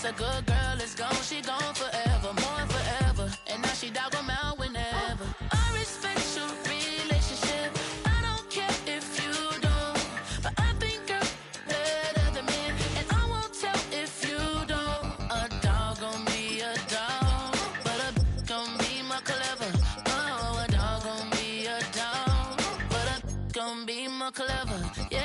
a good girl is gone, she gone forever, more forever. And now she dog 'em out whenever. I respect your relationship. I don't care if you don't, but I think you're better than me, and I won't tell if you don't. A dog gon' be a dog, but a gon' be more clever. Oh, a dog gon' be a dog, but a gon' be more clever. Yeah.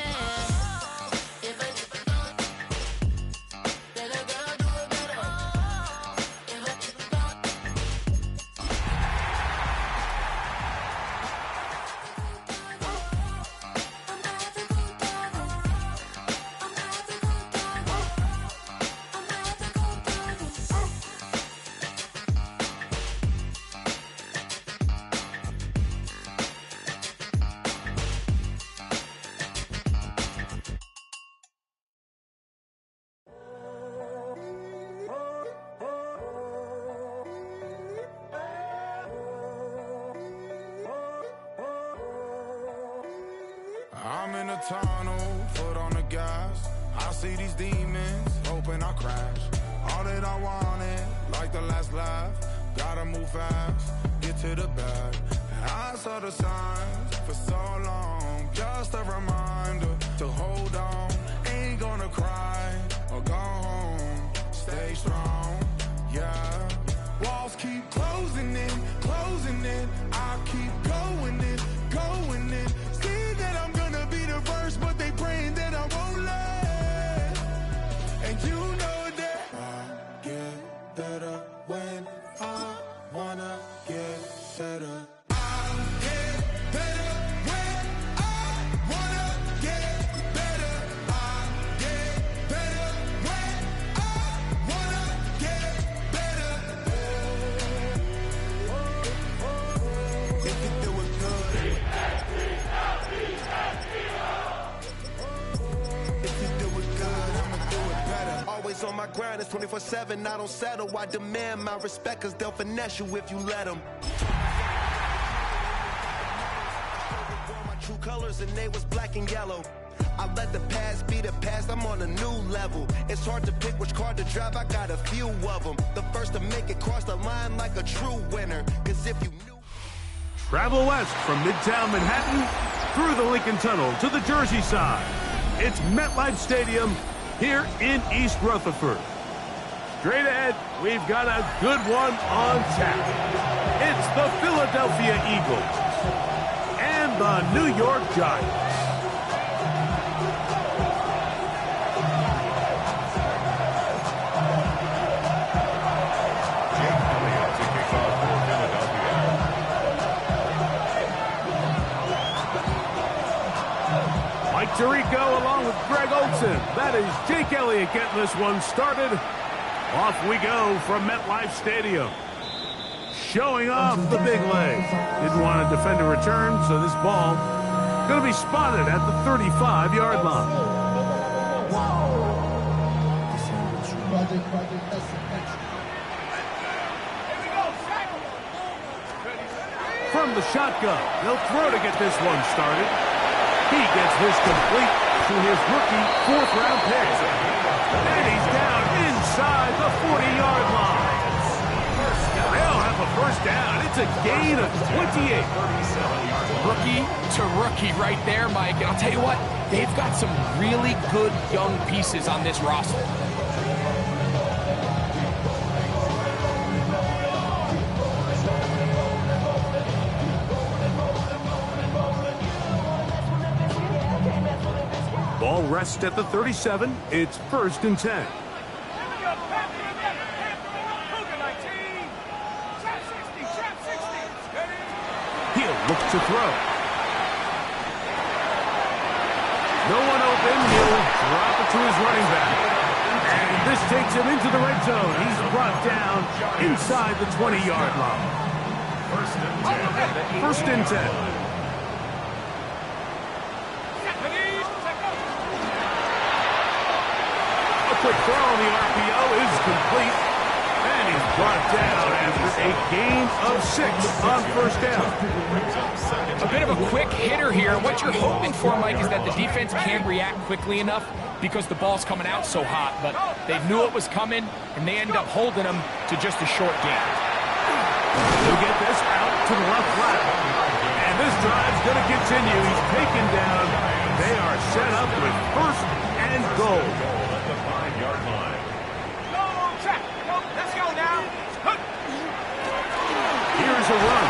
I'm in a tunnel, foot on the gas. I see these demons, hoping I crash. All that I wanted, like the last laugh. Gotta move fast, get to the bag. And I saw the signs for so long. Just a reminder to hold on. Ain't gonna cry or go home. Stay strong, yeah. Walls keep closing in, closing in. I keep going in, going in. See that I'm gonna be the first, but they praying that I won't let. And you know that I get better when I wanna get better. I get better when I wanna get better. I get better when I wanna get better. If you do it good, if you do it good, I'ma do it better. Always on my grind, it's 24/7, I don't settle. I demand my respect, cause they'll finesse you if you let them. My true colors and they was black and yellow. I let the past be the past, I'm on a new level. It's hard to pick which car to drive, I got a few of them. The first to make it cross the line like a true winner. Cause if you knew... Travel west from Midtown Manhattan through the Lincoln Tunnel to the Jersey side. It's MetLife Stadium here in East Rutherford. Straight ahead, we've got a good one on tap. It's the Philadelphia Eagles and the New York Giants. Mike Tirico along with Greg Olson. That is Jake Elliott getting this one started. Off we go from MetLife Stadium. Showing off the big leg. Didn't want to defend a return, so this ball going to be spotted at the 35-yard line. From the shotgun, they'll throw to get this one started. He gets this complete to his rookie fourth-round pick. And he's down inside the 40-yard line. They'll have a first down. It's a gain of 28. Rookie to rookie right there, Mike. And I'll tell you what, they've got some really good young pieces on this roster. Ball rests at the 37. It's 1st and 10. He'll look to throw. No one open. He'll drop it to his running back. And this takes him into the red zone. He's brought down inside the 20-yard line. 1st and 10. Quick throw on the RPO is complete, and he's brought down after a gain of 6 on 1st down. A bit of a quick hitter here. What you're hoping for, Mike, is that the defense can't react quickly enough because the ball's coming out so hot, but they knew it was coming, and they ended up holding him to just a short gain. He'll get this out to the left flat. And this drive's going to continue. He's taken down. They are set up with first and goal. At the 5-yard line. Let's go now. Here's a run.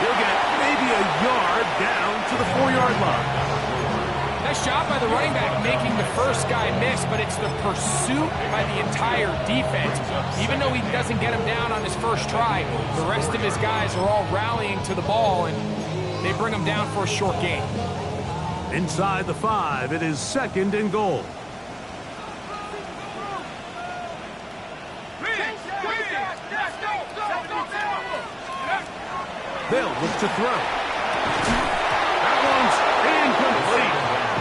He'll get maybe a yard down to the 4-yard line. Nice job by the running back making the first guy miss, but it's the pursuit by the entire defense. Even though he doesn't get him down on his first try, the rest of his guys are all rallying to the ball, and they bring him down for a short gain. Inside the 5, it is second and goal. They'll look to throw. That one's incomplete.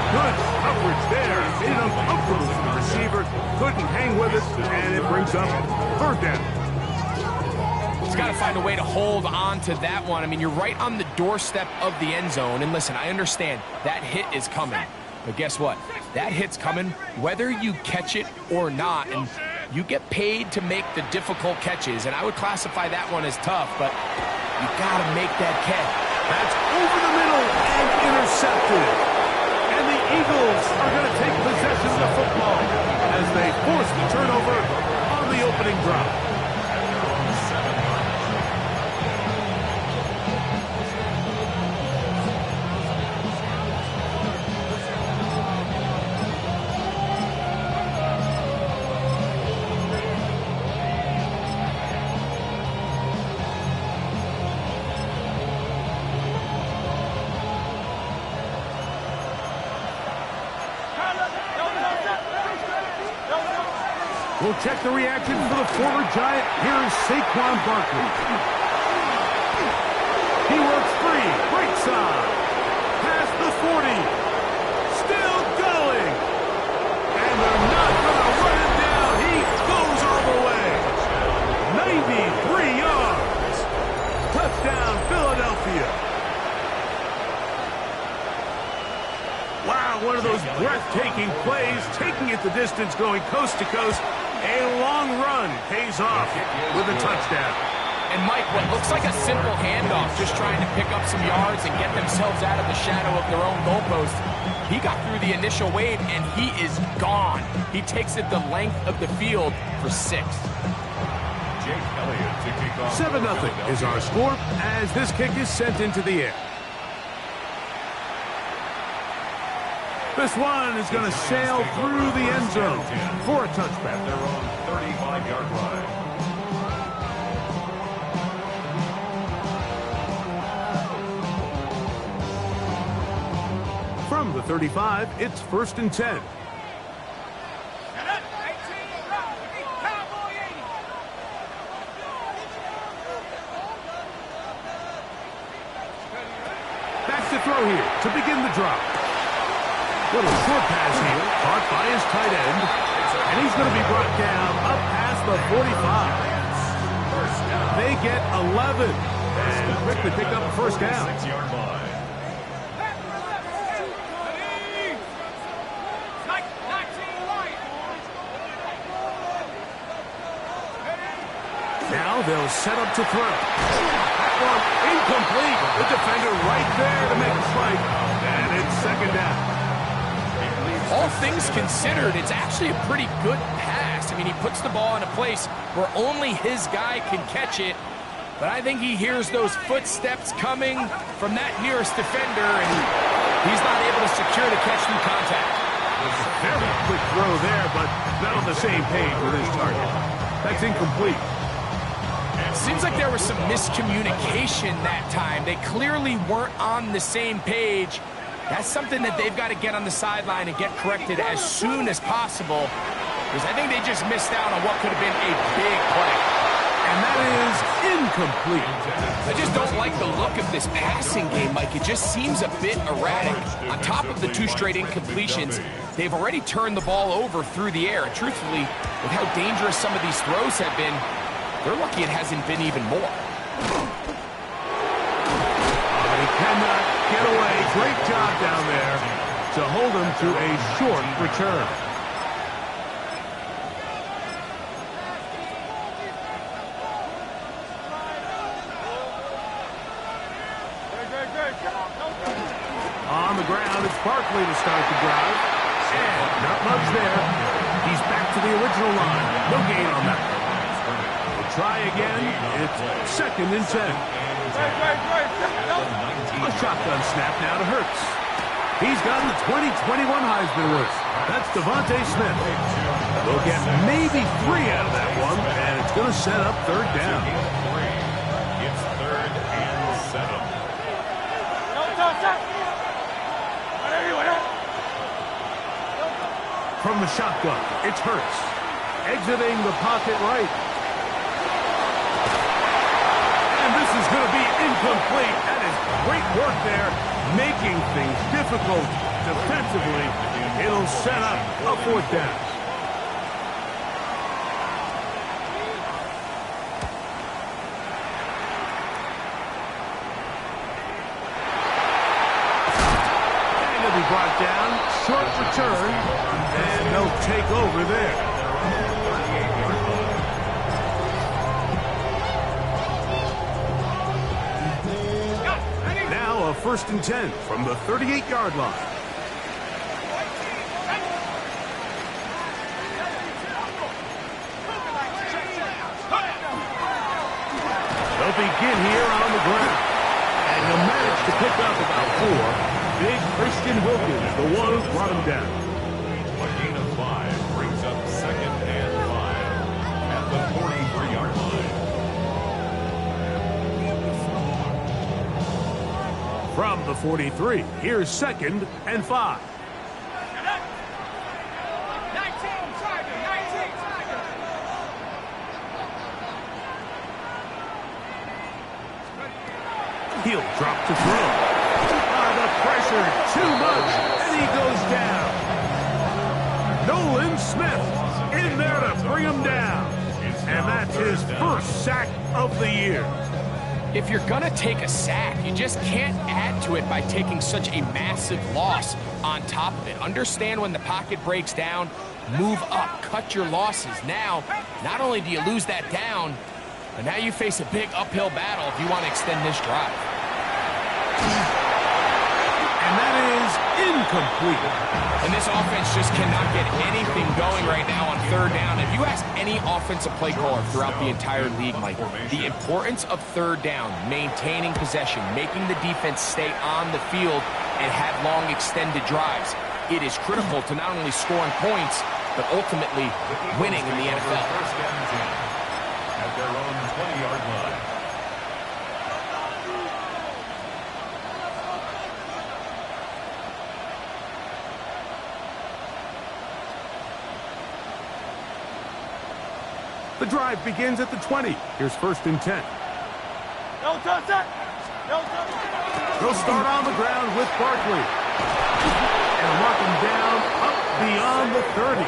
Good coverage there. Made it uncomfortable for the receiver. Couldn't hang with it, and it brings up third down. He's got to find a way to hold on to that one. I mean, you're right on the doorstep of the end zone. And listen, I understand that hit is coming. But guess what? That hit's coming whether you catch it or not. And you get paid to make the difficult catches. And I would classify that one as tough, but you got to make that catch. That's over the middle and intercepted. And the Eagles are going to take possession of the football as they force the turnover on the opening drive. We'll check the reaction for the former Giant. Here is Saquon Barkley. He works free. Right side. Past the 40. Still going. And they're not going to run him down. He goes all the way. 93 yards. Touchdown, Philadelphia. Wow, one of those breathtaking plays, taking it the distance, going coast to coast. A long run pays off with a touchdown. And Mike, what looks like a simple handoff, just trying to pick up some yards and get themselves out of the shadow of their own goalpost. He got through the initial wave, and he is gone. He takes it the length of the field for 6. Jake Elliott to kick off. 7-0 is our score as this kick is sent into the air. This one is going to sail through the end zone for a touchback. Their own 35-yard line. From the 35, it's 1st and 10. Back to throw here to begin the drop. Little short pass here, caught by his tight end, and he's going to be brought down up past the 45. They get 11, and quickly pick up a first down. 6-yard line. Now they'll set up to throw. That one incomplete. The defender right there to make a strike, and it's second down. All things considered, it's actually a pretty good pass. I mean, he puts the ball in a place where only his guy can catch it. But I think he hears those footsteps coming from that nearest defender, and he's not able to secure the catch through contact. Very quick throw there, but not on the same page with his target. That's incomplete. Seems like there was some miscommunication that time. They clearly weren't on the same page. That's something that they've got to get on the sideline and get corrected as soon as possible, because I think they just missed out on what could have been a big play. And that is incomplete. I just don't like the look of this passing game, Mike. It just seems a bit erratic. On top of the 2 straight incompletions, they've already turned the ball over through the air. And truthfully, with how dangerous some of these throws have been, they're lucky it hasn't been even more. But he cannot get away. Great job down there. to hold him to a short return. On the ground, it's Barkley to start the drive. And not much there. He's back to the original line. No gain on that. We'll try again. It's 2nd and 10. A shotgun snap now to Hurts. He's got the 2021 Heisman winner. That's Devontae Smith. They'll get maybe 3 out of that one, and it's going to set up 3rd down. It's 3rd and 7. From the shotgun, it's Hurts. Exiting the pocket right. And this is going to be incomplete. That is great work there, making things difficult defensively. It'll set up a 4th down. Brought down, short return, and they'll take over there. Now a 1st and 10 from the 38-yard line. They'll begin here on the ground, and he'll manage to pick up about 4. Big Christian Wilkins, the one who brought him down. A gain of 5 brings up 2nd and 5 at the 43-yard line. From the 43, here's 2nd and 5. He'll drop to throw. Pressure too much, and he goes down. Nolan Smith in there to bring him down. And that's his 1st sack of the year. If you're going to take a sack, you just can't add to it by taking such a massive loss on top of it. Understand when the pocket breaks down, move up, cut your losses. Now, not only do you lose that down, but now you face a big uphill battle if you want to extend this drive. And that is incomplete. And this offense just cannot get anything going right now on 3rd down. If you ask any offensive play caller throughout the entire league, Mike, the importance of 3rd down, maintaining possession, making the defense stay on the field and have long extended drives, it is critical to not only scoring points, but ultimately winning in the NFL. At their own 20-yard line. The drive begins at the 20. Here's 1st and 10. They'll start on the ground with Barkley. And mark him down up beyond the 30.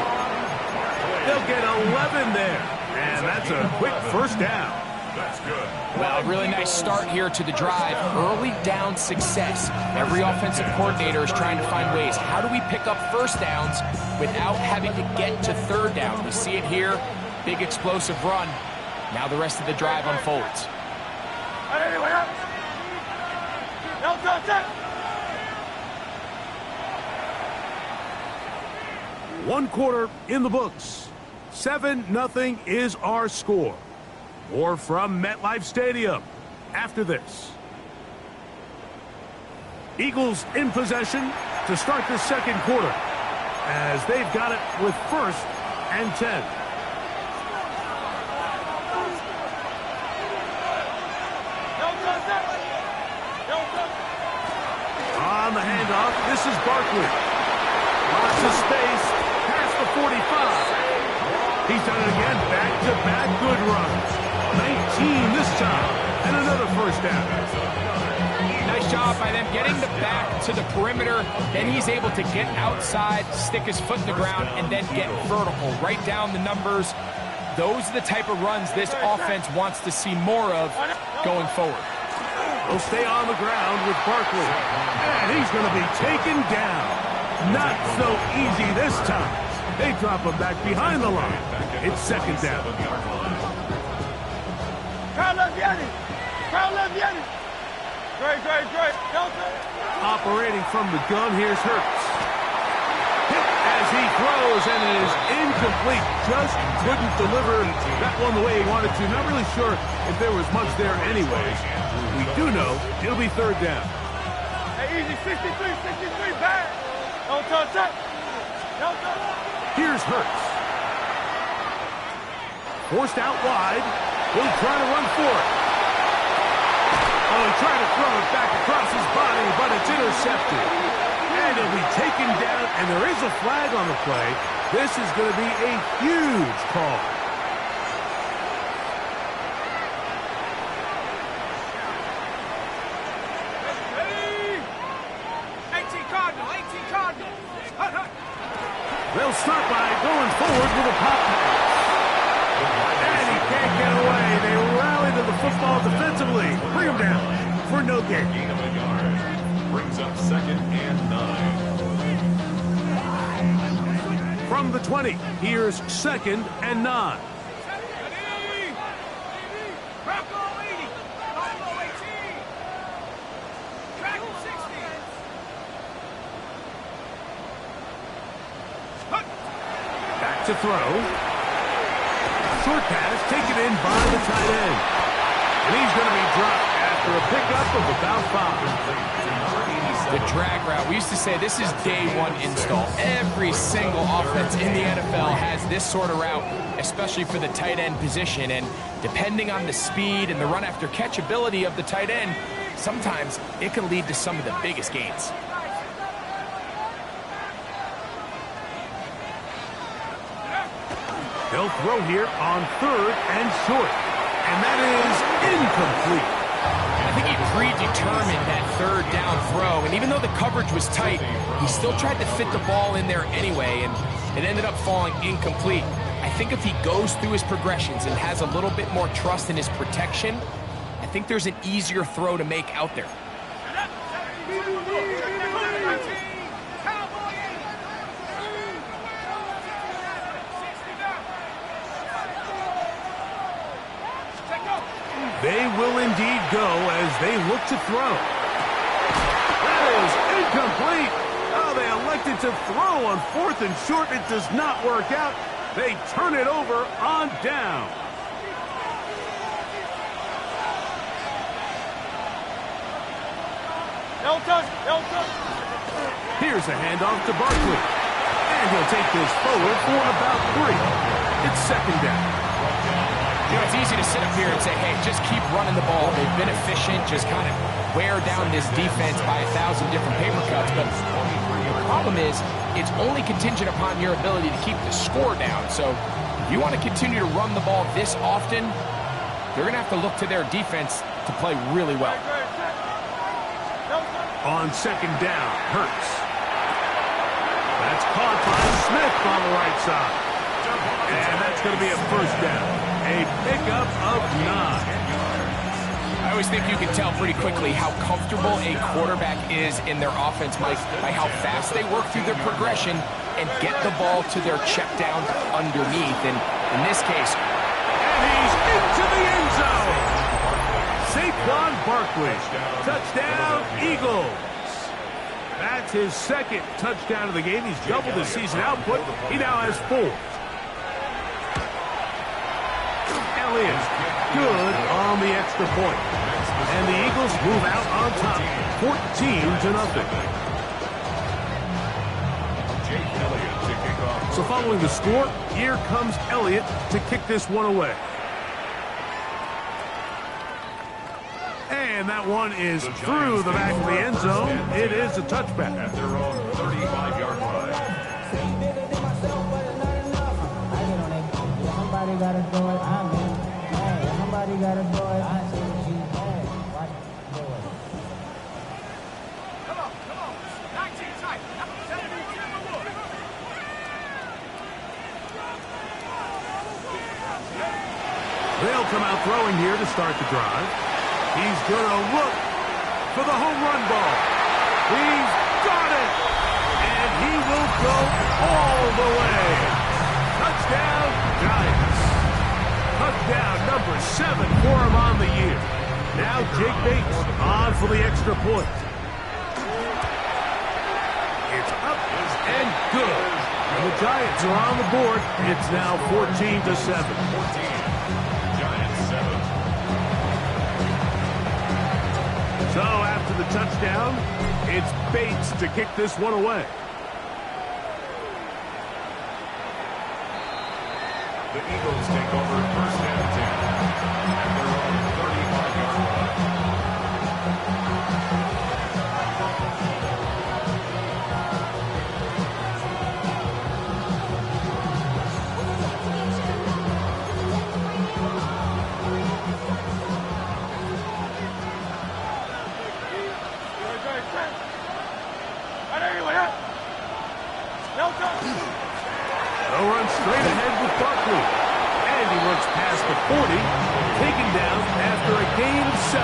They'll get 11 there. And that's a quick 1st down. That's good. Well, a really nice start here to the drive. Early down success. Every offensive coordinator is trying to find ways. How do we pick up 1st downs without having to get to 3rd down? We see it here. Big explosive run. Now the rest of the drive unfolds. One quarter in the books. 7-0 is our score. More from MetLife Stadium after this. Eagles in possession to start the 2nd quarter as they've got it with 1st and 10. On the handoff, this is Barkley. Lots of space, past the 45. He's done it again, back-to-back good runs. 19 this time, and another 1st down. Nice job by them getting the back to the perimeter. Then he's able to get outside, stick his foot in the ground, and then get vertical. Right down the numbers. Those are the type of runs this offense wants to see more of going forward. He'll stay on the ground with Barkley. And he's going to be taken down. Not so easy this time. They drop him back behind the line. It's second down. Crowd left Yanni. Crowd left Yanni. Great. Operating from the gun, here's Hurts. Hit as he throws, and it is incomplete. Just couldn't deliver that one the way he wanted to. Not really sure if there was much there anyways. We do know it'll be third down. Hey, easy, 63, back. Don't touch that. Here's Hurts. Forced out wide. He'll try to run for it. Oh, he tried to throw it back across his body, but it's intercepted. And it'll be taken down, and there is a flag on the play. This is going to be a huge call. They'll start by going forward with a pop pass. And he can't get away. They rally to the football defensively. Bring him down for no gain. Gain of a yard. Brings up second and 9. From the 20, here's second and 9. Back to throw. Short pass taken in by the tight end. And he's going to be dropped after a pickup of about 5. The drag route. We used to say this is day one install. Every single offense in the NFL has this sort of route, especially for the tight end position. And depending on the speed and the run after catch ability of the tight end, sometimes it can lead to some of the biggest gains. They'll throw here on third and short. And that is incomplete. I think he predetermined that third down throw, and even though the coverage was tight, he still tried to fit the ball in there anyway, and it ended up falling incomplete. I think if he goes through his progressions and has a little bit more trust in his protection, I think there's an easier throw to make out there. They will indeed go as they look to throw. That is incomplete. Oh, they elected to throw on fourth and short. It does not work out. They turn it over on down. Don't touch. Here's a handoff to Barkley. And he'll take this forward for about 3. It's second down. You know, it's easy to sit up here and say, hey, just keep running the ball. They've been efficient, just kind of wear down this defense by 1,000 different paper cuts. But the problem is, it's only contingent upon your ability to keep the score down. So if you want to continue to run the ball this often, they're going to have to look to their defense to play really well. On second down, Hurts. That's caught by Smith on the right side. And that's going to be a first down. A pickup of 9. I always think you can tell pretty quickly how comfortable a quarterback is in their offense, Mike, by how fast they work through their progression and get the ball to their check down underneath. And in this case, and he's into the end zone. Saquon Barkley. Touchdown, Eagles. That's his second touchdown of the game. He's doubled his season output. He now has 4. Elliott, good on the extra point. And the Eagles move out on top, 14-0. Jake Elliott to kick off. So following the score, here comes Elliott to kick this one away. And that one is through the back of the end zone. It is a touchback. At their own 35-yard line. Somebody gotta do it. I'm in. Hey, somebody gotta do it. I see what she's had. Watch it. Do it. Come on. 19 tight. They'll come out throwing here to start the drive. He's going to look for the home run ball. He's got it. And he 7 for him on the year. Now Jake Bates on for the extra point. It's up and good. And the Giants are on the board. It's now 14-7. 14. Giants 7. So after the touchdown, it's Bates to kick this one away. The Eagles take over first and 10 at their own 35-yard line. They'll run straight ahead with Barkley. And he works past the 40, taken down after a gain of 7.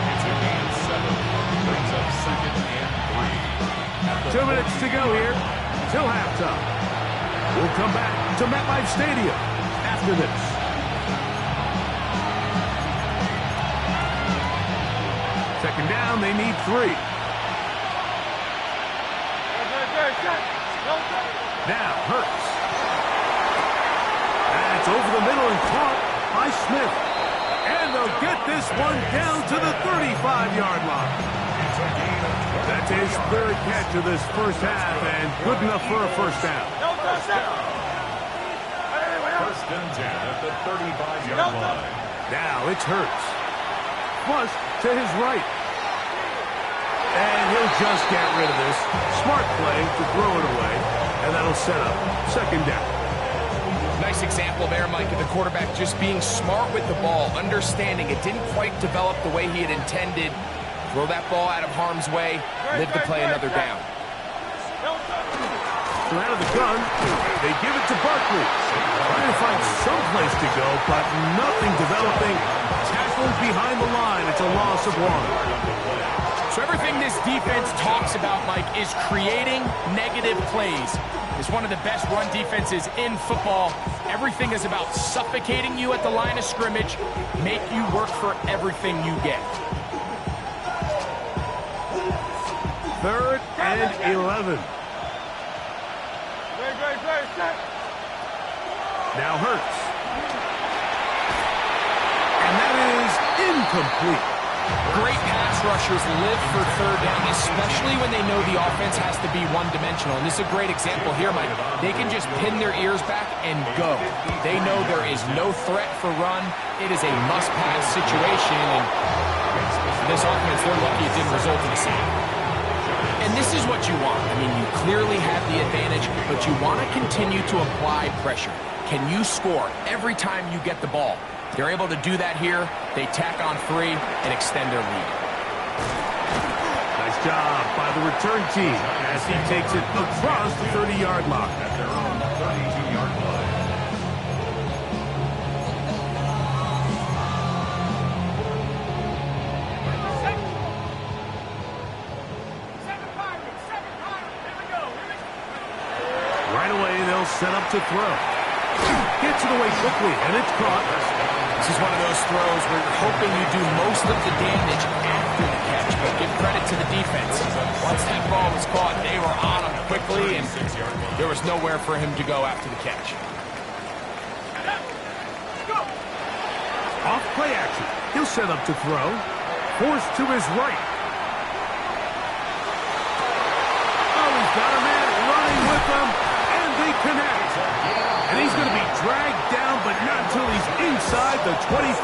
It's a gain of 7. Brings up second and 3. 2 minutes to go here till halftime. We'll come back to MetLife Stadium after this. Second down, they need 3. Now, Hurts. That's over the middle and caught by Smith. And they'll get this one down to the 35-yard line. That's his third catch of this first half, and good enough for a first down. First and 10 at the 35-yard line. Now it's Hurts. Flush to his right. And he'll just get rid of this. Smart play to throw it away. And that'll set up second down. Nice example there, Mike, of the quarterback just being smart with the ball, understanding it didn't quite develop the way he had intended. Throw that ball out of harm's way, live to play another down. So out of the gun, they give it to Barkley. Trying to find some place to go, but nothing developing. Tackled behind the line. It's a loss of 1. So everything this defense talks about, Mike, is creating negative plays. It's one of the best run defenses in football. Everything is about suffocating you at the line of scrimmage, make you work for everything you get. 3rd and 11. Now Hurts. And that is incomplete. Great pass rushers live for third down, especially when they know the offense has to be one-dimensional. And this is a great example here, Mike. They can just pin their ears back and go. They know there is no threat for run. It is a must-pass situation. And this offense, they're lucky it didn't result in a sack. And this is what you want. I mean, you clearly have the advantage, but you want to continue to apply pressure. Can you score every time you get the ball? They're able to do that here. They tack on 3 and extend their lead. Nice job by the return team as he takes it across the 30-yard line. At their own 32-yard line. Right away, they'll set up to throw. Gets it away quickly, and it's caught. This is one of those throws where you're hoping you do most of the damage after the catch, but give credit to the defense. Once that ball was caught, they were on him quickly, and there was nowhere for him to go after the catch. Off play action. He'll set up to throw. Forced to his right. Oh, he's got a man running with him, and they connect. And he's going to be dragged down, but not until he's inside the 25.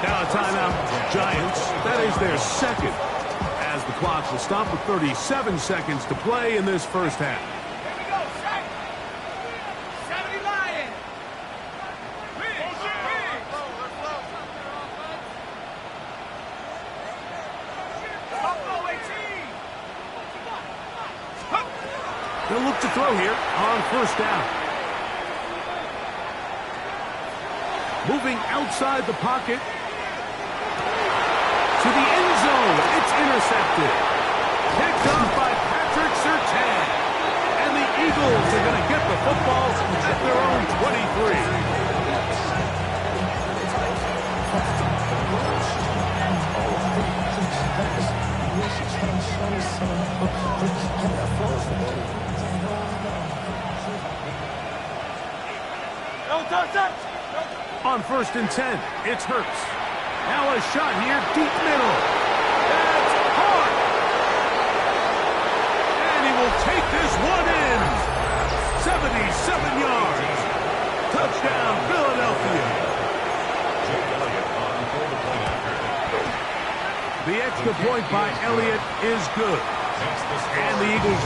Now a timeout, Giants. That is their second, as the clock will stop with 37 seconds to play in this first half. Here we go, set. 70 Lions. They'll look to throw here on first down. Moving outside the pocket to the end zone. It's intercepted. Picked up by Patrick Surtain. And the Eagles are going to get the football at their own 23. On 1st and 10, it's Hurts. Now a shot here, deep middle. That's hard. And he will take this one in. 77 yards. Touchdown, Philadelphia. The extra point by Elliott is good. And the Eagles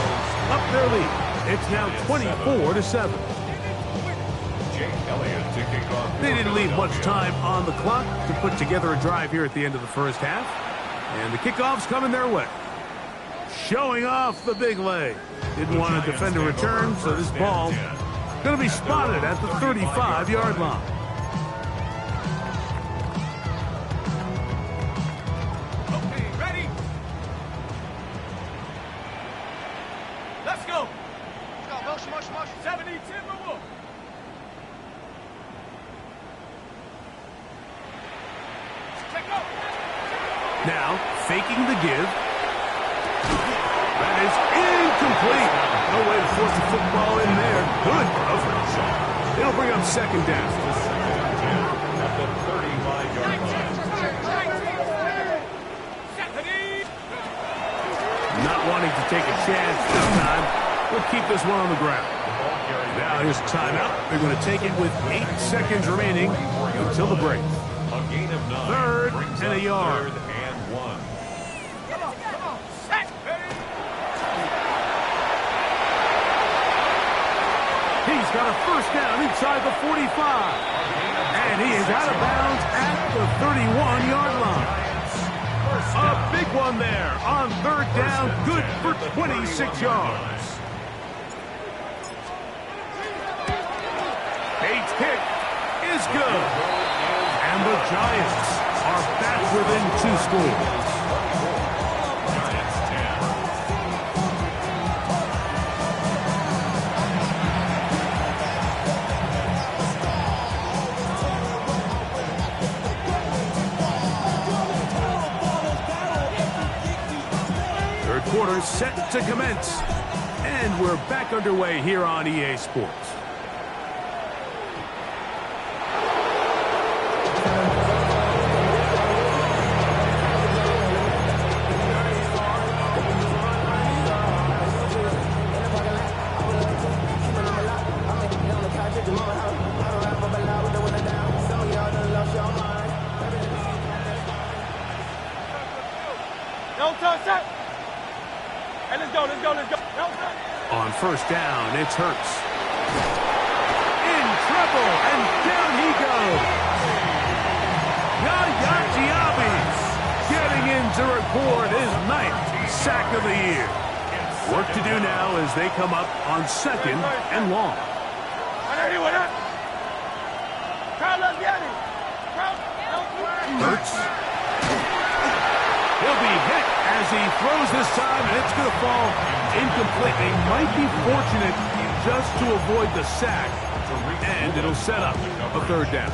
up their lead. It's now 24-7. They didn't leave much time on the clock to put together a drive here at the end of the first half. And the kickoff's coming their way. Showing off the big leg. Didn't want to defend a return, so this ball going to be spotted at the 35-yard line. Okay, ready? Let's go. Let's go, motion. 70, Timberwolves. Now, faking the give. That is incomplete. No way to force the football in there. Good coverage. It'll bring up second down. At the 35-yard line. Not wanting to take a chance this time. We'll keep this one on the ground. Now here's a timeout. They're going to take it with 8 seconds remaining until the break. A gain of 9. Third and a yard. Third and 1. Come on. Set. He's got a first down inside the 45. And he is out of bounds at the 31-yard line. A big one there on third down. Good for 26 yards. Bates' kick is good. And the Giants are back within 2 scores. Giants 10. Third quarter set to commence. And we're back underway here on EA Sports. Hey, let's go. On first down, it's Hurts. In trouble, and down he goes. Yaya Diaby getting in to record his 9th sack of the year. Work to do now as they come up on second and long. Hurts. He'll be hit as he throws this time, and it's going to fall incomplete. They might be fortunate just to avoid the sack, and it'll set up a third down.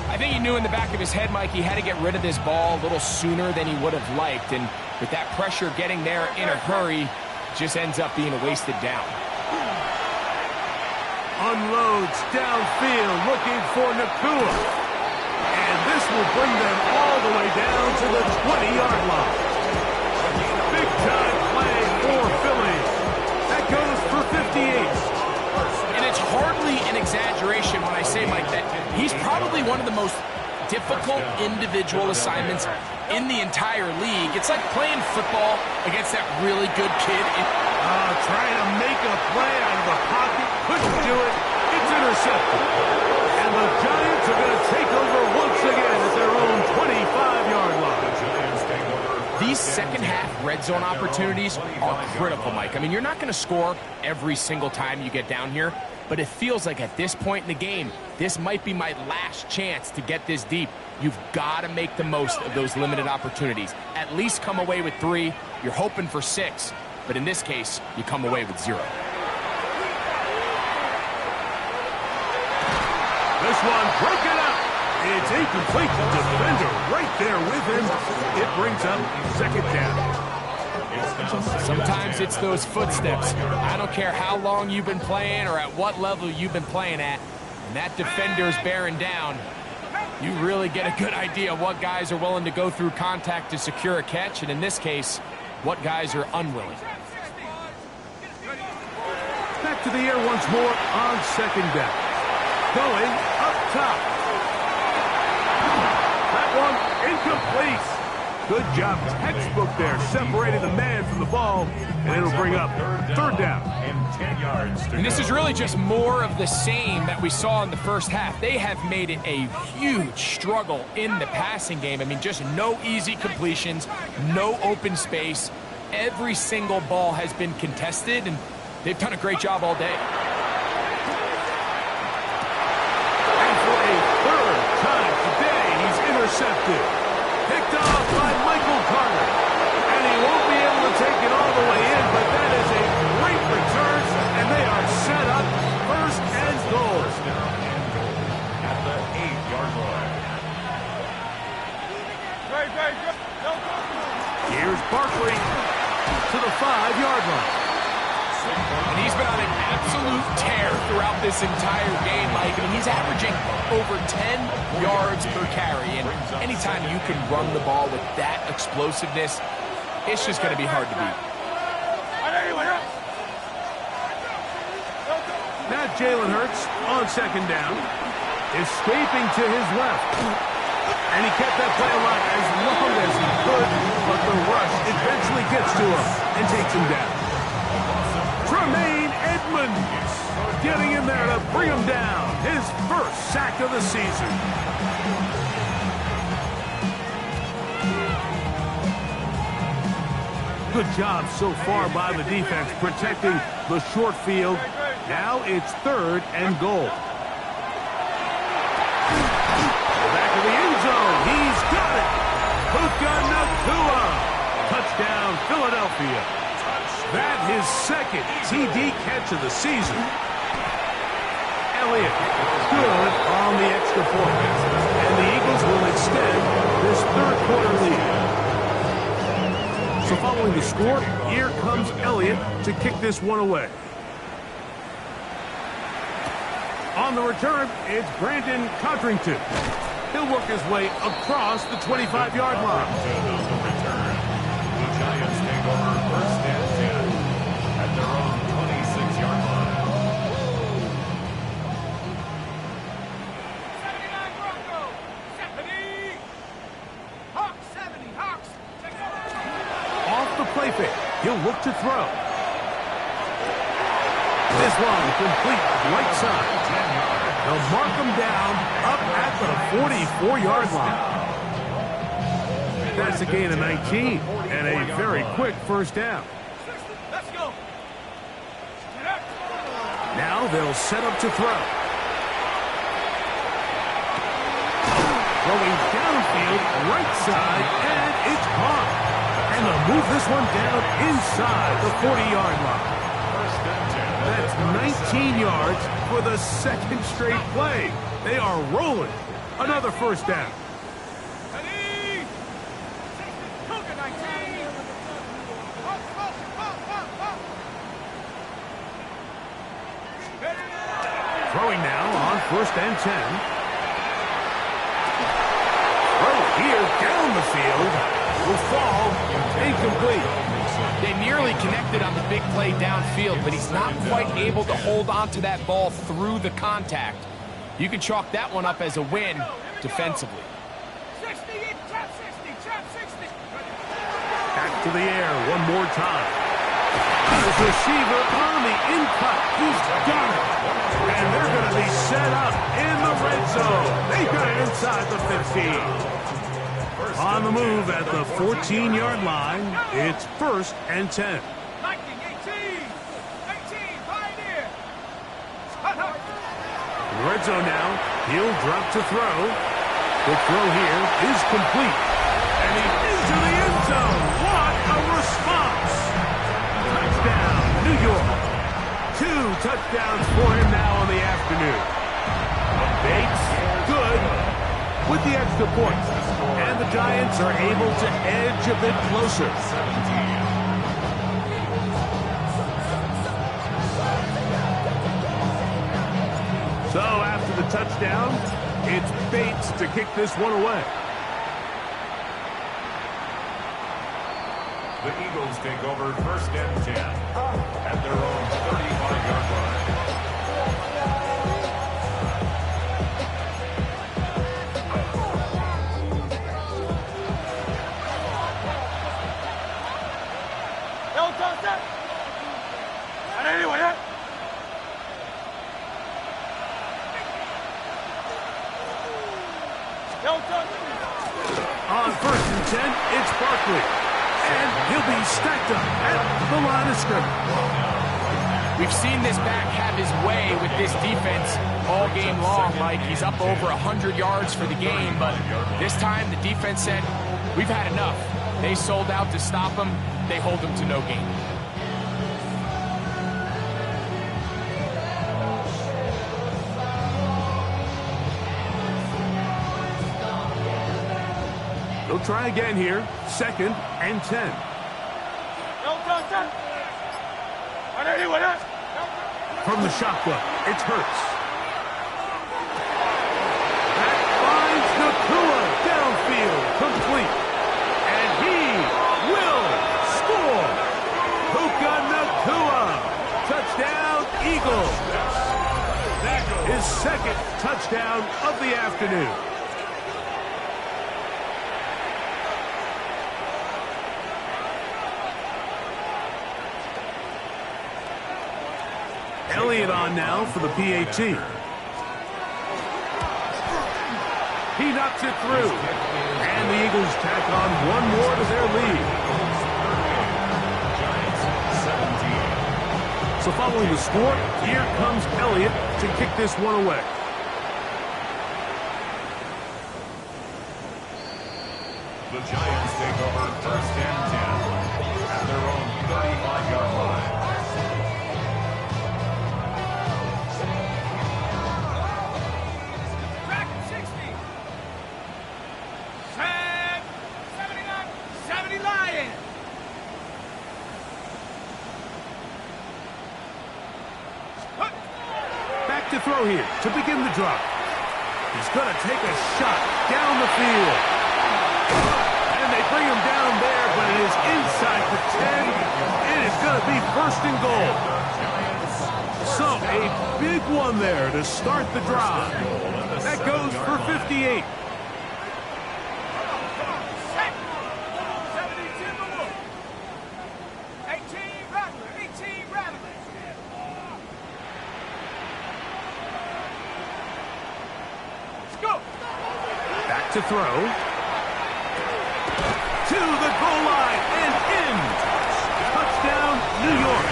I think he knew in the back of his head, Mike, he had to get rid of this ball a little sooner than he would have liked, and with that pressure getting there in a hurry, just ends up being a wasted down. Unloads downfield, looking for Nacua. And this will bring them all the way down to the 20-yard line. Big time play for Philly. That goes for 58. And it's hardly an exaggeration when I say, Mike, that he's probably one of the most difficult individual assignments in the entire league. It's like playing football against that really good kid. Trying to make a play out of the pocket. Couldn't do it. It's intercepted. And the Giants are going to take over once again at their own 25-yard line. These second-half red zone opportunities are critical, Mike. I mean, you're not going to score every single time you get down here, but it feels like at this point in the game, this might be my last chance to get this deep. You've got to make the most of those limited opportunities. At least come away with 3. You're hoping for 6, but in this case, you come away with 0. this one broken up. It's incomplete. The defender right there with him. It brings up second down. Sometimes it's those footsteps. I don't care how long you've been playing or at what level you've been playing at. When that defender's bearing down, you really get a good idea of what guys are willing to go through contact to secure a catch, and in this case, what guys are unwilling. Back to the air once more on second down. Going up top. That one incomplete. Good job, textbook there, separating the man from the ball, and it'll bring up third down. And 10 yards. And this is really just more of the same that we saw in the first half. They have made it a huge struggle in the passing game. I mean, just no easy completions, no open space. Every single ball has been contested, and they've done a great job all day. And for a third time today, he's intercepted. Picked off by Michael Carter. And he won't be able to take it all the way in, but that is a great return, and they are set up first and goal. First down and goal at the 8-yard line. Here's Barkley to the 5-yard line. And he's been on an absolute tear throughout this entire game, Mike. I mean, he's averaging over 10 yards per carry. And anytime you can run the ball with that explosiveness, it's just going to be hard to beat. Now Jalen Hurts on second down. Escaping to his left. And he kept that play alive as long as he could, but the rush eventually gets to him and takes him down. Tremaine Edmonds getting in there to bring him down. His first sack of the season. Good job so far by the defense protecting the short field. Now it's third and goal. Back to the end zone. He's got it. Puka Nacua. Touchdown, Philadelphia. That his second TD catch of the season. Elliott, good on the extra point. And the Eagles will extend this third quarter lead. So following the score, here comes Elliott to kick this one away. On the return, it's Brandon Codrington. He'll work his way across the 25-yard line. The Giants take over first and 10 at their own 26-yard line. 79 Broncos. 70. Hawks, 70. Hawks. Off the play fake, he'll look to throw. This one complete right side. They'll mark him down up at the 44-yard line. That's a gain of 19 and a very quick first down. Let's go. Now they'll set up to throw. Going downfield, right side, and it's caught. And they'll move this one down inside the 40-yard line. That's 19 yards for the second straight play. They are rolling. Another first down. Throwing now on first and 10. Throw here down the field. Will fall incomplete. They nearly connected on the big play downfield, but he's not quite able to hold on to that ball through the contact. You can chalk that one up as a win defensively. 60, trap 60, trap 60. Back to the air one more time. His receiver on the in-cut. He's got it. And they're going to be set up in the red zone. They got it inside the 15. On the move at the 14-yard line, it's first and 10. 19, 18, Pioneer. Red zone now. He'll drop to throw. The throw here is complete. And he's into the end zone. What a response. Touchdown, New York. 2 touchdowns for him now in the afternoon. Bates with the extra point. And the Giants are able to edge a bit closer. 17. So after the touchdown, it's Bates to kick this one away. The Eagles take over 1st and 10 at their own 35-yard line. Don't touch that. And anyway, yeah. Don't touch it. On 1st and 10, it's Barkley. And he'll be stacked up at the line of scrimmage. We've seen this back have his way with this defense all game long, Mike. He's up over 100 yards for the game, but this time the defense said, we've had enough. They sold out to stop him. They hold him to no gain. They'll try again here. 2nd and 10. Don't touch that. And anyway, yeah. From the shotgun, it's Hurts. That finds Nakua downfield, complete. And he will score. Puka Nakua. Touchdown, Eagles. That is 2nd touchdown of the afternoon. Elliott on now for the PAT. He knocks it through. And the Eagles tack on one more to their lead. So following the score, here comes Elliott to kick this one away. The Giants take over 1st and 10 at their own 35-yard line. To throw here to begin the drive. He's going to take a shot down the field. And they bring him down there, but it is inside the 10. It is going to be 1st and goal. So a big one there to start the drive. That goes for 58. To throw. To the goal line and in. Touchdown, New York.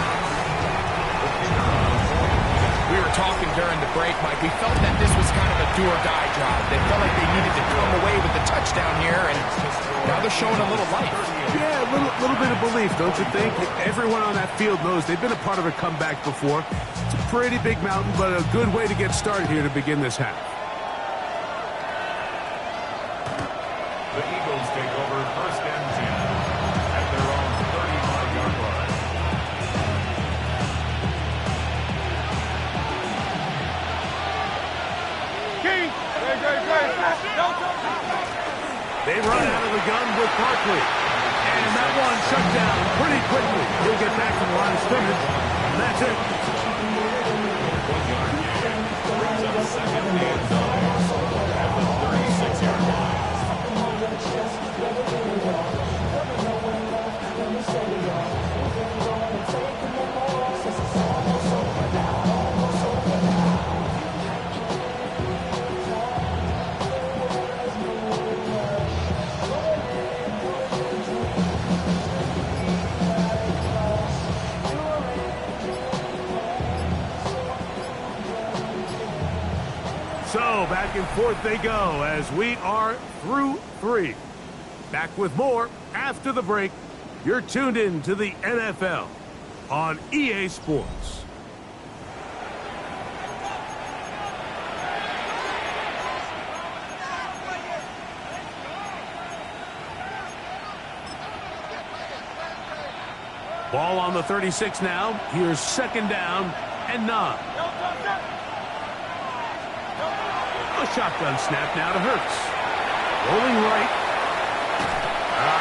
We were talking during the break, Mike. We felt that this was kind of a do-or-die job. They felt like they needed to come away with the touchdown here, and now they're showing a little life. Yeah, a little bit of belief, don't you think? Everyone on that field knows they've been a part of a comeback before. It's a pretty big mountain, but a good way to get started here to begin this half. The Eagles take over 1st and 10 at their own 35-yard line. King. They run out of the gun with Barkley. And that one shut down pretty quickly. He'll get back to the line of scrimmage. And that's it. 1-yard gain brings up 2nd and 9 at the 36-yard line. So back and forth they go as we are through 3. Back with more after the break. You're tuned in to the NFL on EA Sports. Ball on the 36 now. Here's second down and 9. A shotgun snap now to Hurts. Rolling right.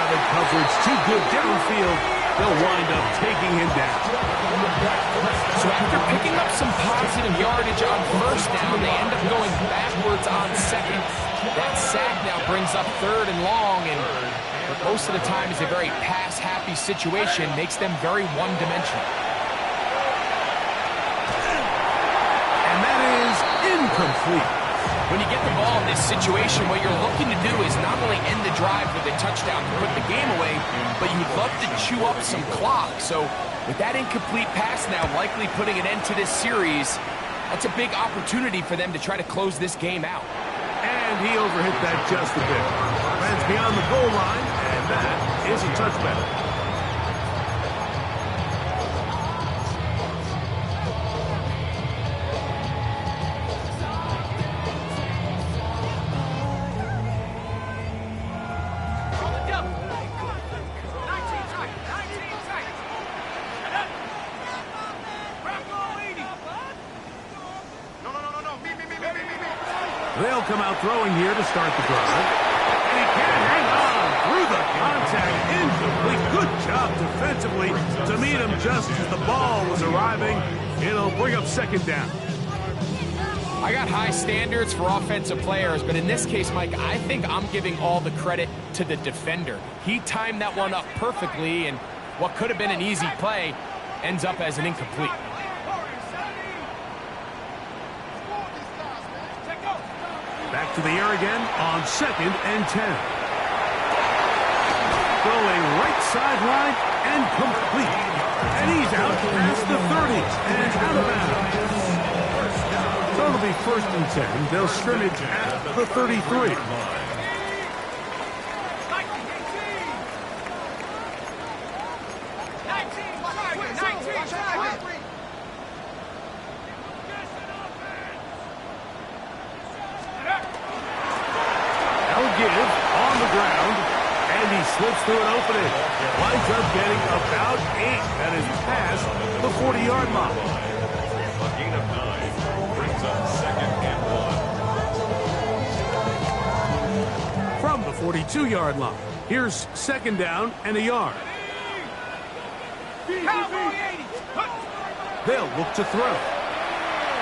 The coverage too good downfield. They'll wind up taking him down. So after picking up some positive yardage on first down, they end up going backwards on second. That sack now brings up third and long, and most of the time is a very pass-happy situation, makes them very one-dimensional. And that is incomplete. When you get the ball in this situation, what you're looking to do is not only end the drive with a touchdown to put the game away, but you would love to chew up some clock. So with that incomplete pass now likely putting an end to this series, that's a big opportunity for them to try to close this game out. And he overhit that just a bit. Lands beyond the goal line, and that is a touchback. They'll come out throwing here to start the drive. And he can't hang on through the contact. Incomplete. Good job defensively to meet him just as the ball was arriving. It'll bring up second down. I got high standards for offensive players, but in this case, Mike, I think I'm giving all the credit to the defender. He timed that one up perfectly, and what could have been an easy play ends up as an incomplete. Back to the air again on second and 10. Going right sideline and complete. And he's out past the 30 and out of bounds. So it'll be first and 10. They'll scrimmage at the 33. Slips through an opening. Winds up getting about 8. That is past the 40-yard line. A gain of 9 brings up second and 1. From the 42-yard line, here's second down and a yard. They'll look to throw.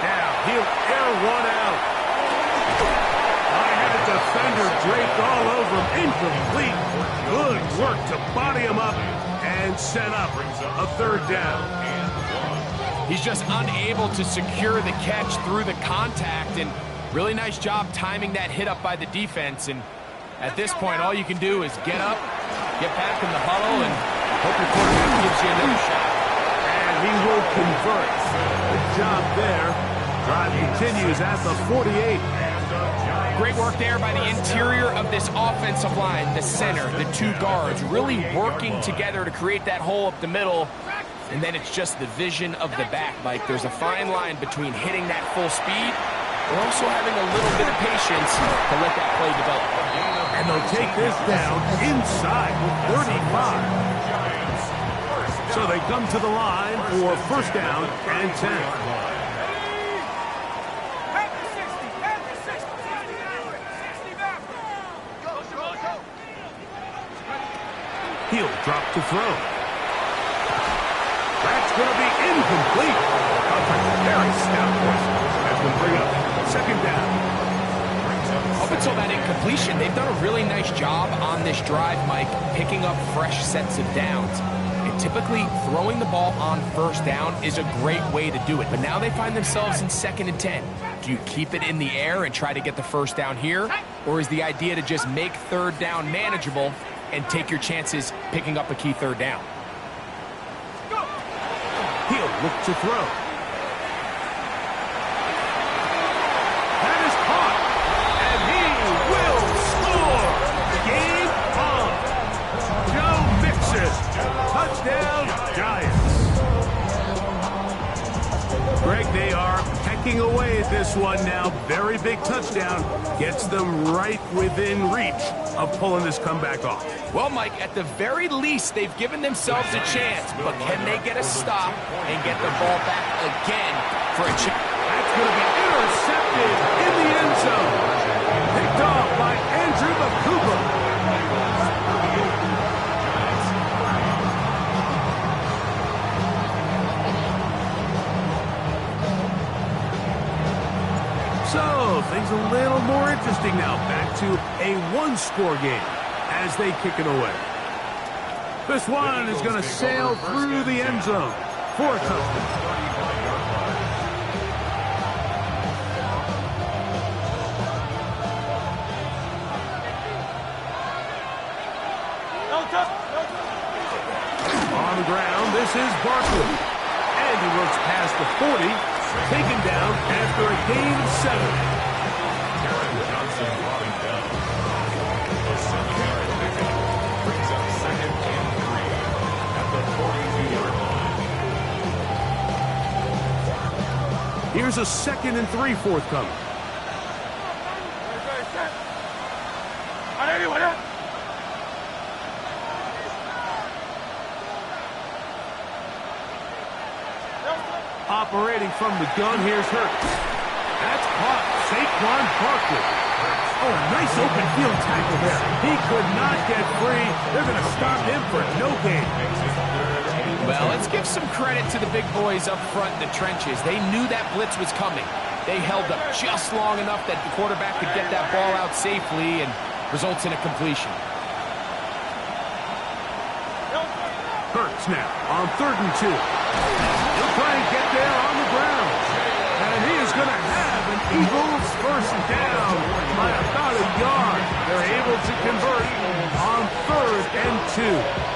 Now he'll air one out. Defender draped all over him. Incomplete. Good work to body him up and set up a third down. He's just unable to secure the catch through the contact, and really nice job timing that hit up by the defense. And at this point, all you can do is get up, get back in the huddle, and hope your quarterback gives you another shot. And he will convert. Good job there. Drive continues at the 48. Great work there by the interior of this offensive line, the center, the two guards, really working together to create that hole up the middle. And then it's just the vision of the back, Mike. There's a fine line between hitting that full speed and also having a little bit of patience to let that play develop. And they'll take this down inside the 35. So they come to the line for first down and 10. He'll drop to throw. That's going to be incomplete. Very stout person. That will bring up second down. Up until that incompletion, they've done a really nice job on this drive, Mike, picking up fresh sets of downs. And typically, throwing the ball on first down is a great way to do it. But now they find themselves in second and 10. Do you keep it in the air and try to get the first down here? Or is the idea to just make third down manageable and take your chances picking up a key third down? He'll look to throw. That is caught. And he will score. Game on. Joe Mixon. Touchdown, Giants. Greg, they are pecking away at this one now. Very big touchdown. Gets them right within reach of pulling this comeback off? Well, Mike, at the very least, they've given themselves a chance, but can they get a stop and get the ball back again for a chance? That's going to be intercepted in the end zone. Picked off by Andrew Bakuba. So, things a little more interesting now. Back to a one-score game as they kick it away. This one is going to sail through the end zone for a touchdown. On the ground, this is Barkley. And he works past the 40, taken down after a gain of 7. Karen Johnson brought him down. A 7-yard pickup brings up 2nd and 3 at the 42-yard line. Here's a 2nd and 3 forthcoming. Operating from the gun, here's Hurts. That's caught. Saquon Barkley. Oh, nice open field tackle there. He could not get free. They're going to stop him for no gain. Well, let's give some credit to the big boys up front in the trenches. They knew that blitz was coming. They held up just long enough that the quarterback could get that ball out safely and results in a completion. Hurts now on 3rd and 2. He'll try and get there on the ground. And he is going to have an Eagles first down by about a yard. They're able to convert on 3rd and 2.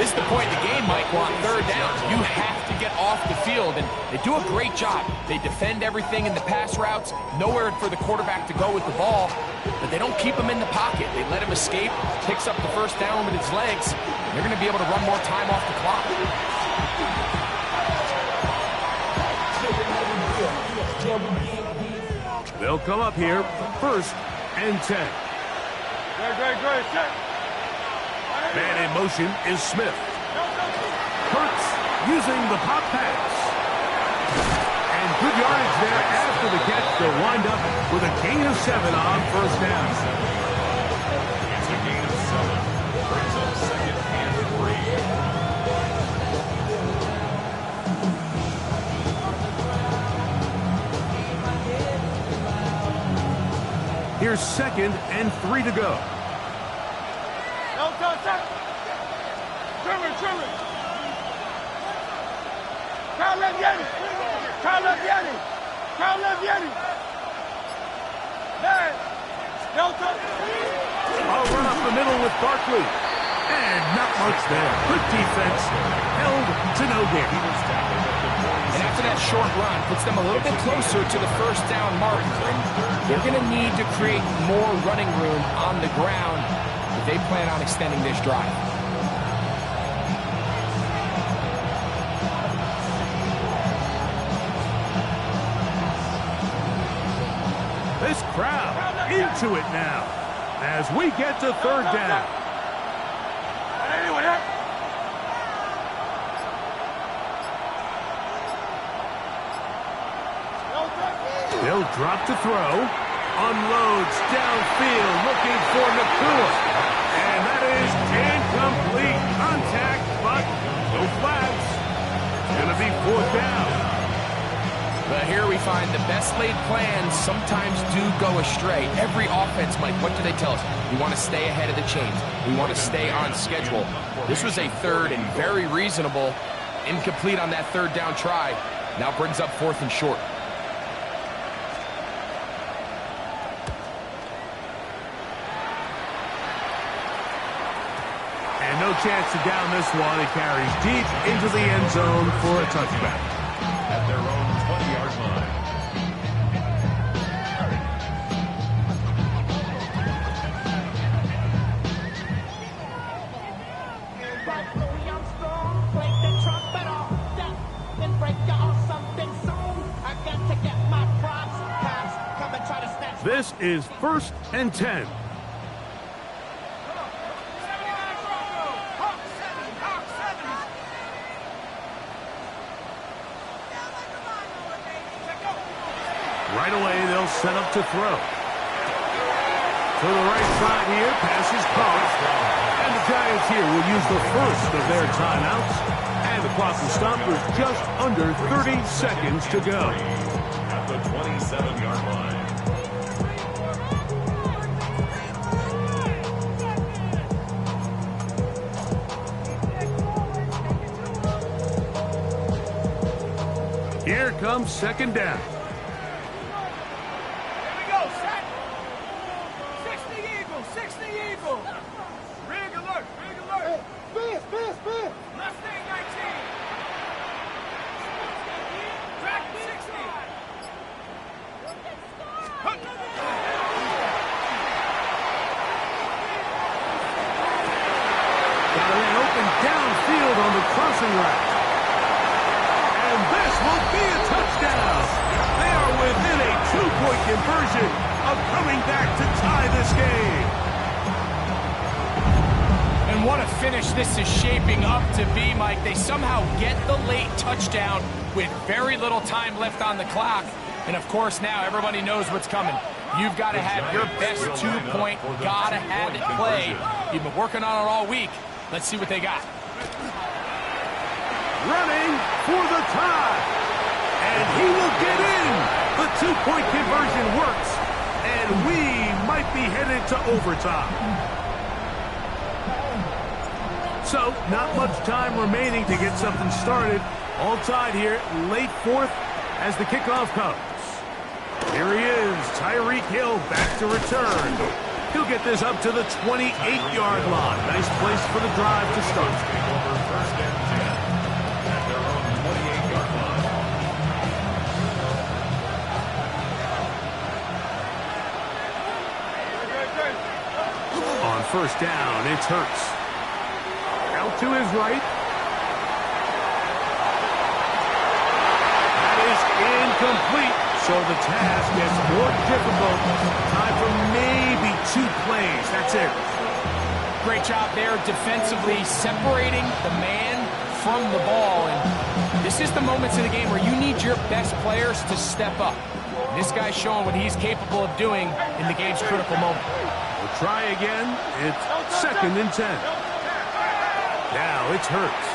This is the point in the game, Mike. On 3rd down, you have to get off the field, and they do a great job. They defend everything in the pass routes, nowhere for the quarterback to go with the ball, but they don't keep him in the pocket. They let him escape, picks up the first down with his legs. They're going to be able to run more time off the clock. They'll come up here, 1st and 10. Great. Man in motion is Smith. Hurts using the pop pass. And good yardage there after the catch. They'll wind up with a gain of 7 on 1st down. It's a gain of 7. Brings up 2nd and 3. Here's 2nd and 3 to go. Trimmer. Crowd left Yeti. Man. I'll run up the middle with Barkley. And not much there. Good defense. Held to no gain. And after that short run, puts them a little bit closer to the 1st down marker. They're going to need to create more running room on the ground if they plan on extending this drive. This crowd into it now as we get to 3rd down. They'll drop to throw. Unloads downfield looking for Nakua. And that is incomplete. Contact, but no flags. It's going to be 4th down. But here we find the best laid plans sometimes do go astray. Every offense, Mike, what do they tell us? We want to stay ahead of the chains. We want to stay on schedule. This was a 3rd and very reasonable. Incomplete on that 3rd down try. Now brings up 4th and short. And no chance to down this one. It carries deep into the end zone for a touchback. At their own 20-yard line. This is 1st and 10. Right away, they'll set up to throw. To the right side here, pass is caught. And the Giants here will use the first of their timeouts. And the clock will stop with just under 30 seconds to go. At the 27-yard line. Here comes second down. Here we go, set. 60 Eagle, 60 Eagle. Rig alert, rig alert. Hey, spin. Mustang 19. Track 60. Got a man open downfield on the crossing route. And this will be a touchdown. They are within a 2-point conversion of coming back to tie this game. And what a finish this is shaping up to be, Mike. They somehow get the late touchdown with very little time left on the clock. And, of course, now everybody knows what's coming. You've got to have your best 2-point, gotta have it play. You've been working on it all week. Let's see what they got. Running for the tie. And he will get in. The 2-point conversion works. And we might be headed to overtime. So, not much time remaining to get something started. All tied here, late fourth as the kickoff comes. Here he is, Tyreek Hill back to return. He'll get this up to the 28-yard line. Nice place for the drive to start. Over first and 10 at their own 28-yard line. On first down, it's Hurts. Out to his right. That is incomplete. So the task gets more difficult. Time for maybe 2 plays. That's it. Great job there defensively, separating the man from the ball. And this is the moments in the game where you need your best players to step up. This guy's showing what he's capable of doing in the game's critical moment. We'll try again. It's second and 10. Now it's Hurts.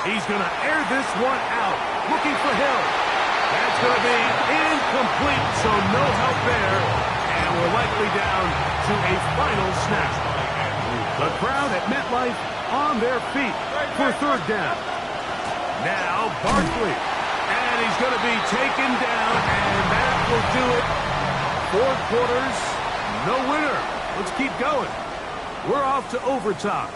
He's going to air this one out. Looking for Hill. That's going to be incomplete, so no help there. And we're likely down to a final snap. The crowd at MetLife on their feet for third down. Now Barkley. And he's going to be taken down, and that will do it. 4 quarters, no winner. Let's keep going. We're off to overtime.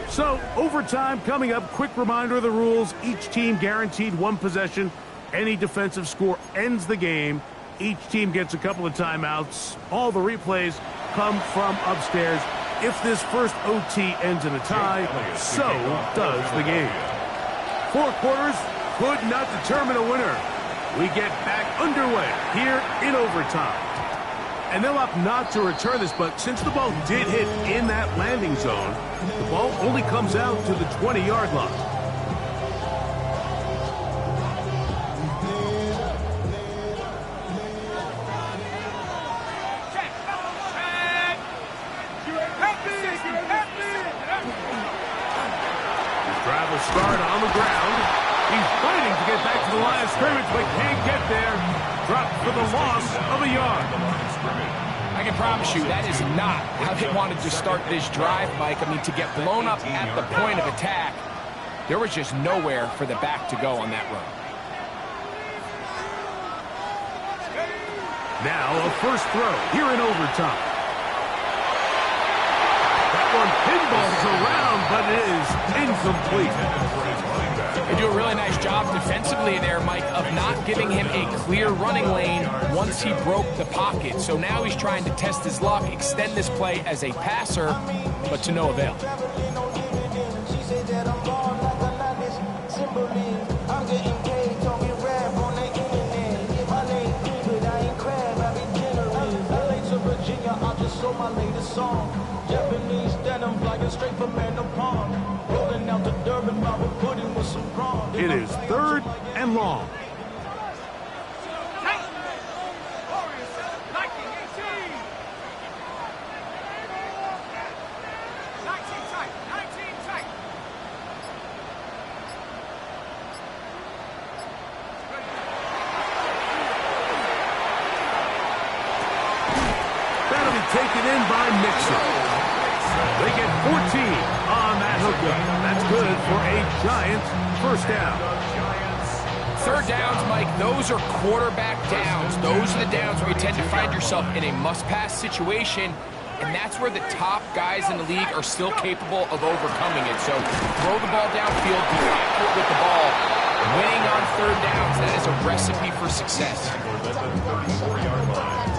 So, overtime coming up. Quick reminder of the rules. Each team guaranteed 1 possession. Any defensive score ends the game. Each team gets a couple of timeouts. All the replays come from upstairs. If this first OT ends in a tie, so does the game. 4 quarters could not determine a winner. We get back underway here in overtime. And they'll opt not to return this, but since the ball did hit in that landing zone, the ball only comes out to the 20-yard line. His drive will start on the ground. He's fighting to get back to the line of scrimmage, but can't get there. Dropped for the loss of a yard. I can promise you that is not how they wanted to start this drive, Mike. I mean, to get blown up at the point of attack, there was just nowhere for the back to go on that run. Now a first throw here in overtime. That one pinballs around, but it is incomplete. They do a really nice job defensively there, Mike, of not giving him a clear running lane once he broke the pocket. So now he's trying to test his luck, extend this play as a passer, but to no avail. It is third and long. in by Mixon. They get 14 on that hookup. That's good for a Giants first down. Third downs, Mike, those are quarterback downs. Those are the downs where you tend to find yourself in a must-pass situation, and that's where the top guys in the league are still capable of overcoming it. So throw the ball downfield, be accurate with the ball. Winning on third downs, that is a recipe for success. At the 34-yard line.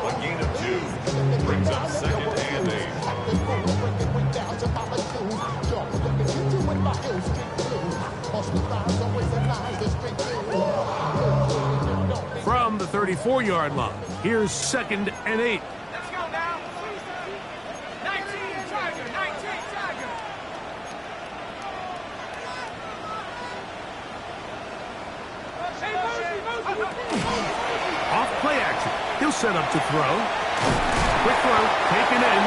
A gain of 2 brings up second and 8. From the 34-yard line, here's second and 8. Let's go now. 19 Tiger, 19 Tiger. Off play action. He'll set up to throw. Quick throw, taken in.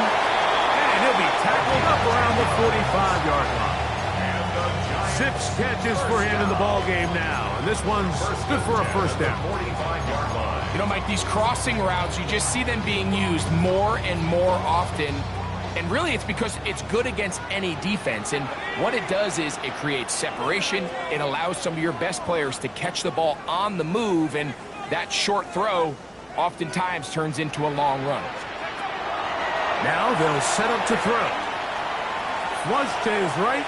And he'll be tackled up around the 45-yard line. 6 catches for him in the ball game now. And this one's good for a first down. 45-yard line. You know, Mike, these crossing routes, you just see them being used more and more often. And really, it's because it's good against any defense. And what it does is it creates separation. It allows some of your best players to catch the ball on the move. And that short throw oftentimes turns into a long run. Now they'll set up to throw. Flush to his right.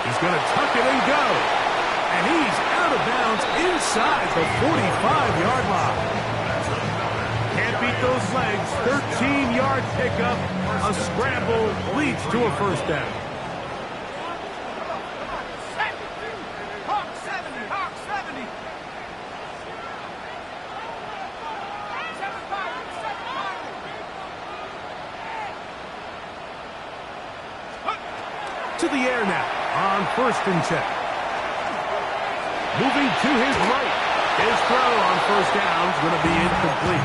He's going to tuck it and go. And he's out of bounds inside the 45-yard line. Can't beat those legs. 13-yard pickup. A scramble leads to a first down. Hawk 70, Hawk 70. 7-5. To the air now on first and 10. Moving to his right. His throw on first down is going to be incomplete.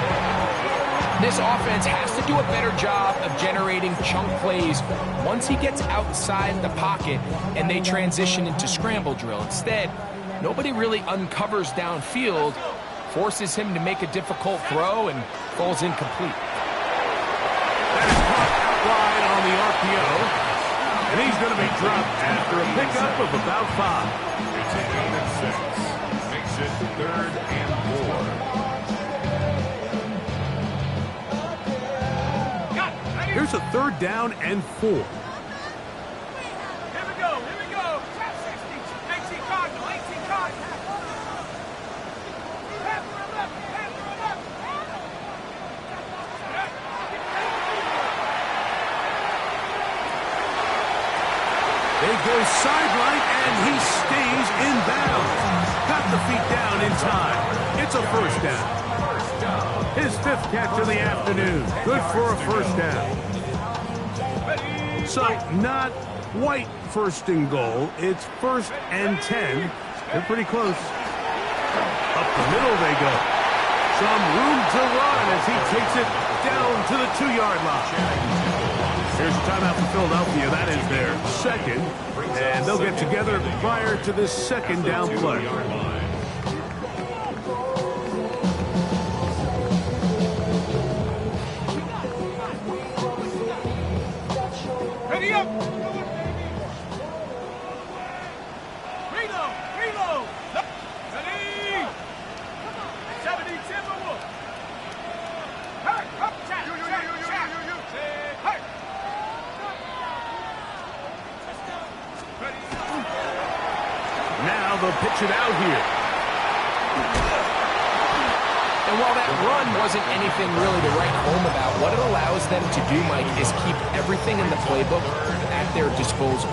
This offense has to do a better job of generating chunk plays once he gets outside the pocket and they transition into scramble drill. Instead, nobody really uncovers downfield, forces him to make a difficult throw, and falls incomplete. That is caught out wide on the RPO. And he's going to be dropped after a pickup of about 5. It's a gain of 6. Makes it 3rd and 4. Here's a third down and 4. Here we go, here we go. Top 60, 18 Cardinal, 18 Cardinal. Half to the left, half to the left. They go sideline, and he stays in bounds. Got the feet down in time. It's a first down. His 5th catch of the afternoon. Good for a first down. So, not quite first and goal. It's 1st and 10. They're pretty close. Up the middle they go. Some room to run as he takes it down to the 2-yard line. Here's a timeout for Philadelphia. That is their second. And they'll get together prior to this second down play. Ready up. Reload, reload. Ready. 70 Timberwolf. Hey, up, chat, you. Hey. Now they'll pitch it out here. And while that run wasn't anything really to write home about, what it allows them to do, Mike, is keep everything in the playbook at their disposal.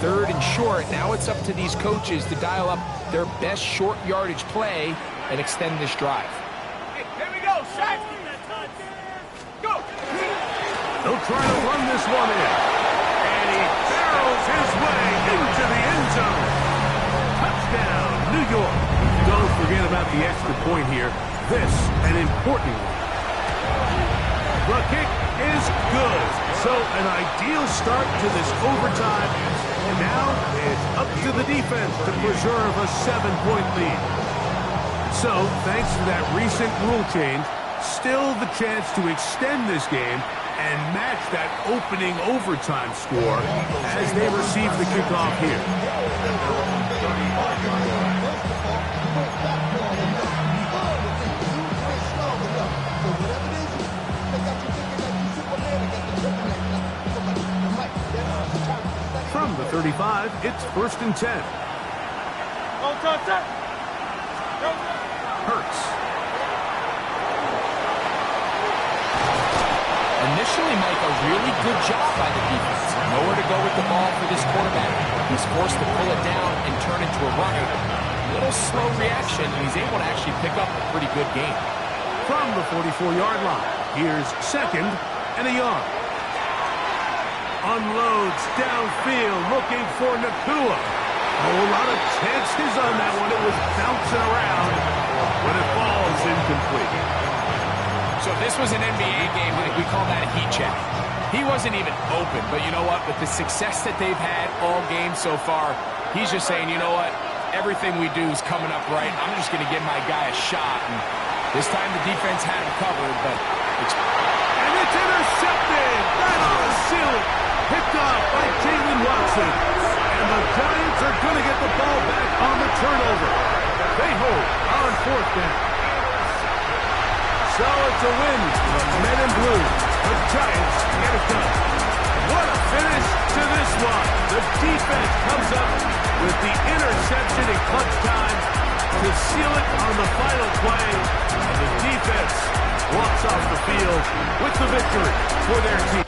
3rd and short, now it's up to these coaches to dial up their best short yardage play and extend this drive. Hey, here we go, Shaq. Go. They'll try to run this one in. And he barrels his way into the end zone. Touchdown, New York. Don't forget about the extra point here. This, an important one. The kick is good. So an ideal start to this overtime. And now it's up to the defense to preserve a 7-point lead. So, thanks to that recent rule change, still the chance to extend this game and match that opening overtime score as they receive the kickoff here. From the 35, it's 1st and 10. Hurts. Initially, Mike, a really good job by the defense. Nowhere to go with the ball for this quarterback. He's forced to pull it down and turn into a runner. A little slow reaction, and he's able to actually pick up a pretty good game. From the 44-yard line, here's 2nd and a yard. Unloads downfield, looking for Nacua. A whole lot of chances on that one. It was bouncing around when it falls incomplete. So if this was an NBA game, Mike, we call that a heat check. He wasn't even open, but you know what? With the success that they've had all game so far, he's just saying, you know what? Everything we do is coming up right. I'm just going to give my guy a shot. And this time the defense had him covered, but it's intercepted. Right on the ceiling. Picked off by Jalen Watson. And the Giants are going to get the ball back on the turnover. They hold on 4th down. So it's a win for the Men in Blue. The Giants get it done. What a finish to this one. The defense comes up with the interception in clutch time to seal it on the final play. And the defense walks off the field with the victory for their team.